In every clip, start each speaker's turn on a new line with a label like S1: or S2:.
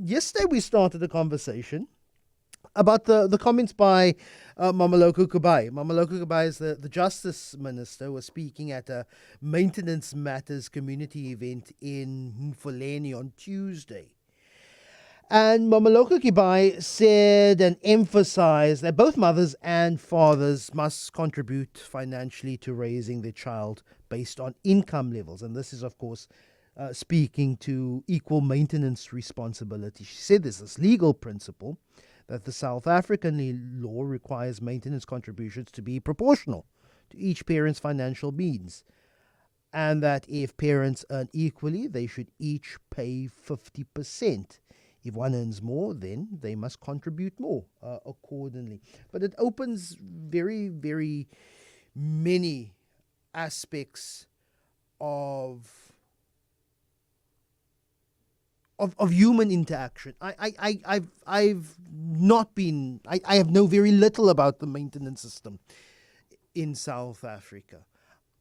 S1: Yesterday we started a conversation about the comments by Mameloko Kubai. Mameloko Kubai is the Justice Minister, was speaking at a Maintenance Matters community event in Mfuleni on Tuesday. And Mameloko Kubai said and emphasized that both mothers and fathers must contribute financially to raising their child based on income levels. And this is, of course, speaking to equal maintenance responsibility. She said there's this legal principle that the South African law requires maintenance contributions to be proportional to each parent's financial means, and that if parents earn equally, they should each pay 50%. If one earns more, then they must contribute more accordingly. But it opens very, very many aspects of human interaction. I've not been. I have know very little about the maintenance system in South Africa.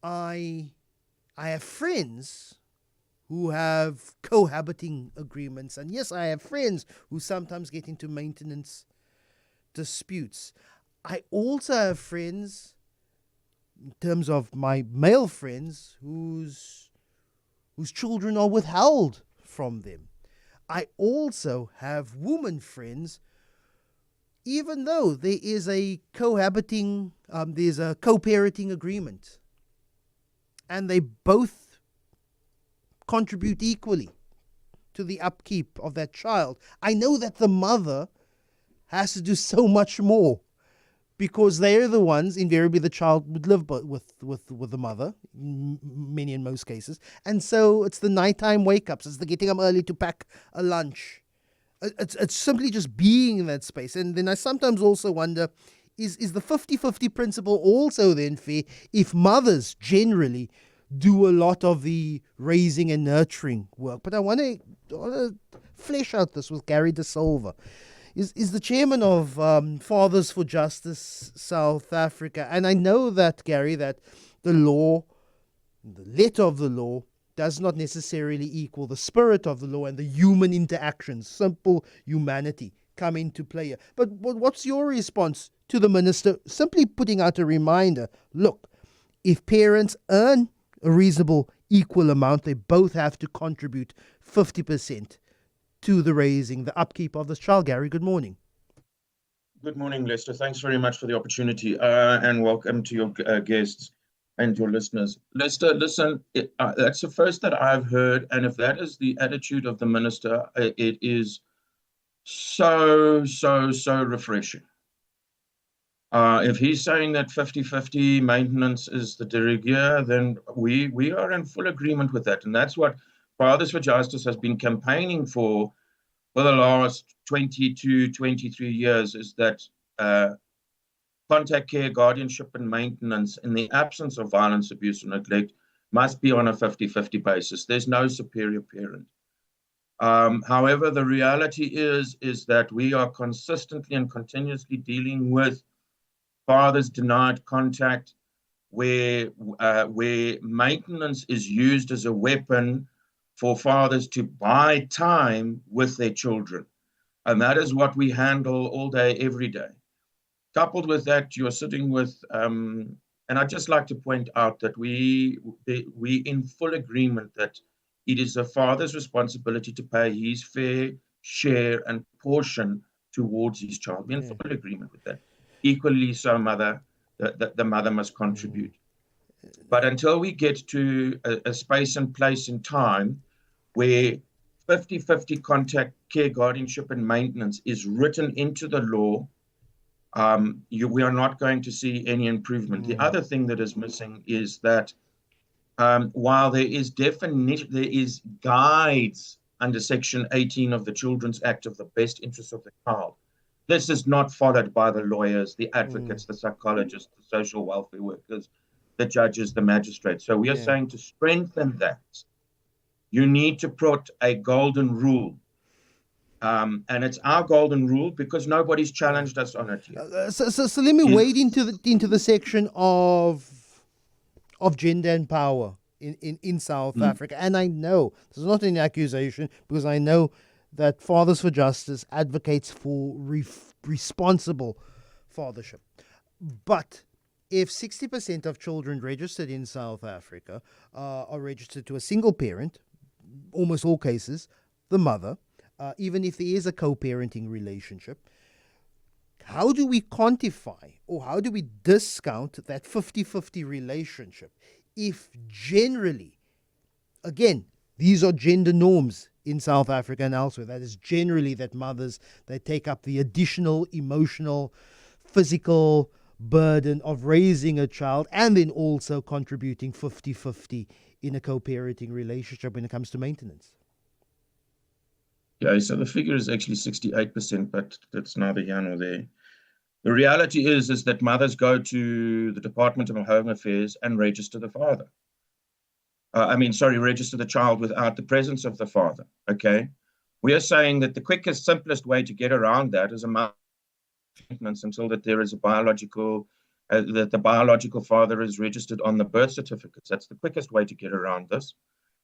S1: I have friends who have cohabiting agreements, and yes, I have friends who sometimes get into maintenance disputes. I also have friends, in terms of my male friends, whose children are withheld from them. I also have woman friends, even though there is a cohabiting, there's a co-parenting agreement, and they both contribute equally to the upkeep of that child. I know that the mother has to do so much more, because they're the ones, invariably the child would live with the mother, many and most cases. And so it's the nighttime wake-ups, it's the getting up early to pack a lunch. It's simply just being in that space. And then I sometimes also wonder, is the 50-50 principle also then fair if mothers generally do a lot of the raising and nurturing work? But I want to flesh out this with Gary De Silva. Is the chairman of Fathers for Justice South Africa. And I know that, Gary, that the law, the letter of the law, does not necessarily equal the spirit of the law and the human interactions, simple humanity come into play here. But what's your response to the minister simply putting out a reminder? Look, if parents earn a reasonable equal amount, they both have to contribute 50% to the raising, the upkeep of this child. Gary, good morning.
S2: Good morning, Lester. Thanks very much for the opportunity, and welcome to your guests and your listeners. Lester, listen, that's the first that I've heard, and if that is the attitude of the minister, it is so refreshing. If he's saying that 50-50 maintenance is the de rigueur, then we are in full agreement with that, and that's what Fathers for Justice has been campaigning for the last 22, 23 years, is that contact care, guardianship and maintenance in the absence of violence, abuse and neglect must be on a 50-50 basis. There's no superior parent. However, the reality is that we are consistently and continuously dealing with fathers denied contact, where maintenance is used as a weapon for fathers to buy time with their children. And that is what we handle all day, every day. Coupled with that, you're sitting with, and I'd just like to point out that we in full agreement that it is a father's responsibility to pay his fair share and portion towards his child. We're in full agreement with that. Equally so, the mother must contribute. But until we get to a space and place and time where 50-50 contact, care, guardianship, and maintenance is written into the law, we are not going to see any improvement. The other thing that is missing is that while there is definition, there is guides under Section 18 of the Children's Act of the best interest of the child, this is not followed by the lawyers, the advocates, the psychologists, the social welfare workers, the judges, the magistrates. So we are saying to strengthen that, you need to put a golden rule. And it's our golden rule because nobody's challenged us on it yet.
S1: So let me wade into the section of gender and power in South Africa. And I know, this is not an accusation, because I know that Fathers for Justice advocates for responsible fathership. But if 60% of children registered in South Africa are registered to a single parent, almost all cases, the mother, even if there is a co-parenting relationship, how do we quantify or how do we discount that 50-50 relationship if generally, again, these are gender norms in South Africa and elsewhere, that is generally that mothers, they take up the additional emotional, physical burden of raising a child and then also contributing 50-50 in a co-parenting relationship when it comes to maintenance?
S2: Yeah, so the figure is actually 68%, but that's neither here nor there. The reality is that mothers go to the Department of Home Affairs and register the father. Register the child without the presence of the father, okay? We are saying that the quickest, simplest way to get around that is a maintenance until that there is a biological, that the biological father is registered on the birth certificates. That's the quickest way to get around this.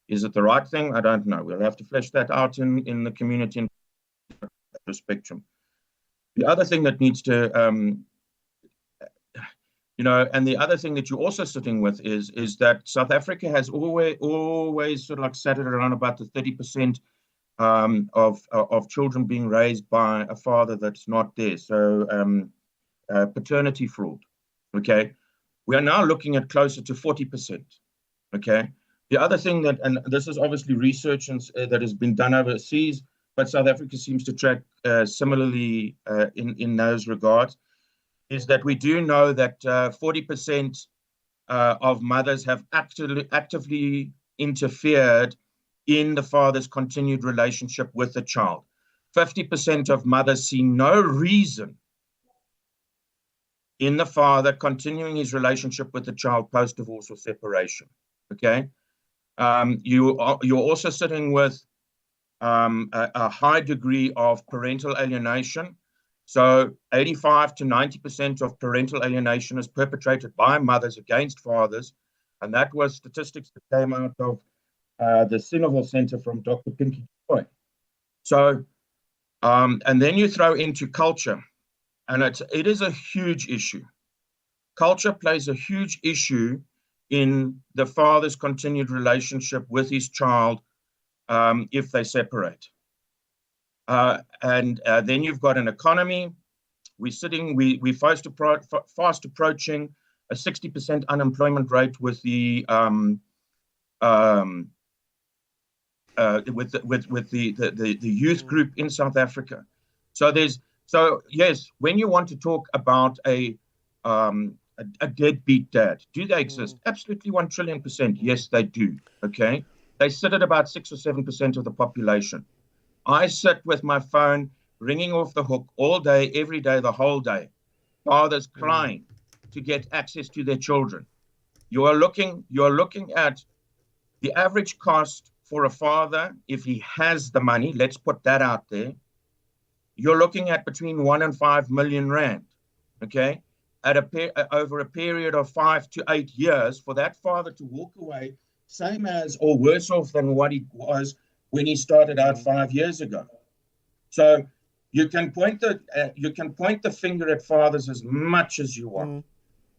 S2: Is it the right thing? I don't know. We'll have to flesh that out in the community spectrum. The other thing that needs to, and the other thing that you're also sitting with is that South Africa has always sort of like sat at around about the 30% of children being raised by a father that's not there. So paternity fraud. Okay, we are now looking at closer to 40%. Okay. The other thing that, and this is obviously research that has been done overseas, but South Africa seems to track similarly in those regards, is that we do know that 40% of mothers have actively interfered in the father's continued relationship with the child. 50% of mothers see no reason in the father continuing his relationship with the child post-divorce or separation. Okay. You're also sitting with a high degree of parental alienation. So 85 to 90% of parental alienation is perpetrated by mothers against fathers. And that was statistics that came out of the Sinnerville Center from Dr. Pinky Joy. So, and then you throw into culture, and it is a huge issue. Culture plays a huge issue in the father's continued relationship with his child if they separate. And then you've got an economy. We're fast approaching a 60% unemployment rate with the youth group in South Africa. So yes, when you want to talk about a deadbeat dad, do they exist? Absolutely, 1 trillion%. Yes, they do. Okay, they sit at about 6 or 7% of the population. I sit with my phone ringing off the hook all day, every day, the whole day. Fathers crying to get access to their children. You're looking at the average cost for a father, if he has the money, let's put that out there. You're looking at between 1 and 5 million rand. Okay, over a period of 5 to 8 years, for that father to walk away, same as or worse off than what he was when he started out 5 years ago. So you can point the finger at fathers as much as you want.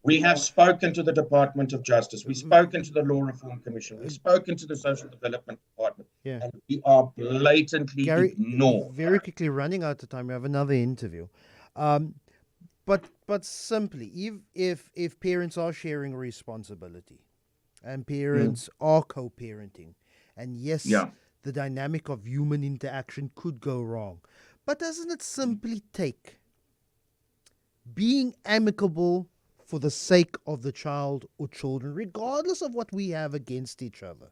S2: We have spoken to the Department of Justice. We've spoken to the Law Reform Commission. We've spoken to the Social Development Department. Yeah. And we are blatantly ignored.
S1: Very quickly running out of time. We have another interview. But simply, if parents are sharing responsibility and parents are co-parenting, and yes, the dynamic of human interaction could go wrong, but doesn't it simply take being amicable for the sake of the child or children, regardless of what we have against each other,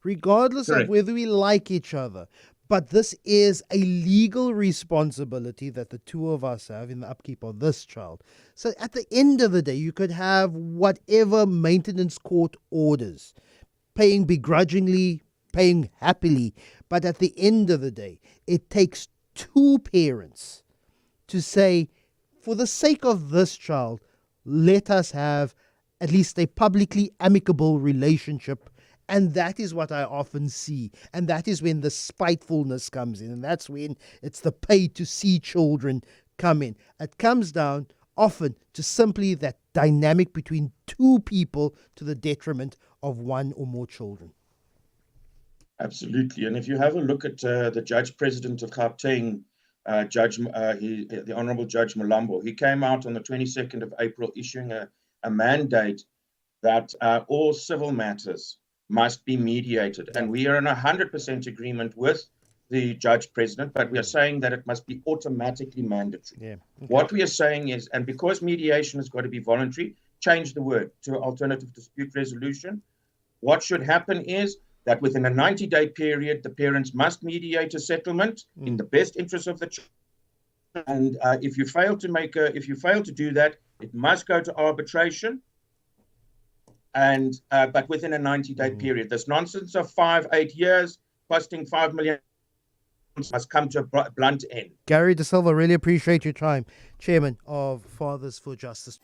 S1: regardless of whether we like each other? But this is a legal responsibility that the two of us have in the upkeep of this child. So at the end of the day, you could have whatever maintenance court orders, paying begrudgingly, paying happily. But at the end of the day, it takes two parents to say, for the sake of this child, let us have at least a publicly amicable relationship And that is what I often see. And that is when the spitefulness comes in. And that's when it's the pay to see children come in. It comes down often to simply that dynamic between two people to the detriment of one or more children.
S2: Absolutely. And if you have a look at the Judge President of CapeTalk, the Honorable Judge Malambo, he came out on the 22nd of April issuing a mandate that all civil matters must be mediated. And we are in 100% agreement with the Judge President, but we are saying that it must be automatically mandatory.
S1: Yeah. Okay.
S2: What we are saying is, and because mediation has got to be voluntary, change the word to alternative dispute resolution. What should happen is that within a 90-day period, the parents must mediate a settlement in the best interest of the child. And if you fail to do that, it must go to arbitration. And but within a 90-day period, this nonsense of 5-8 years costing 5 million must come to a blunt end.
S1: Gary De Silva, really appreciate your time. Chairman of Fathers for Justice.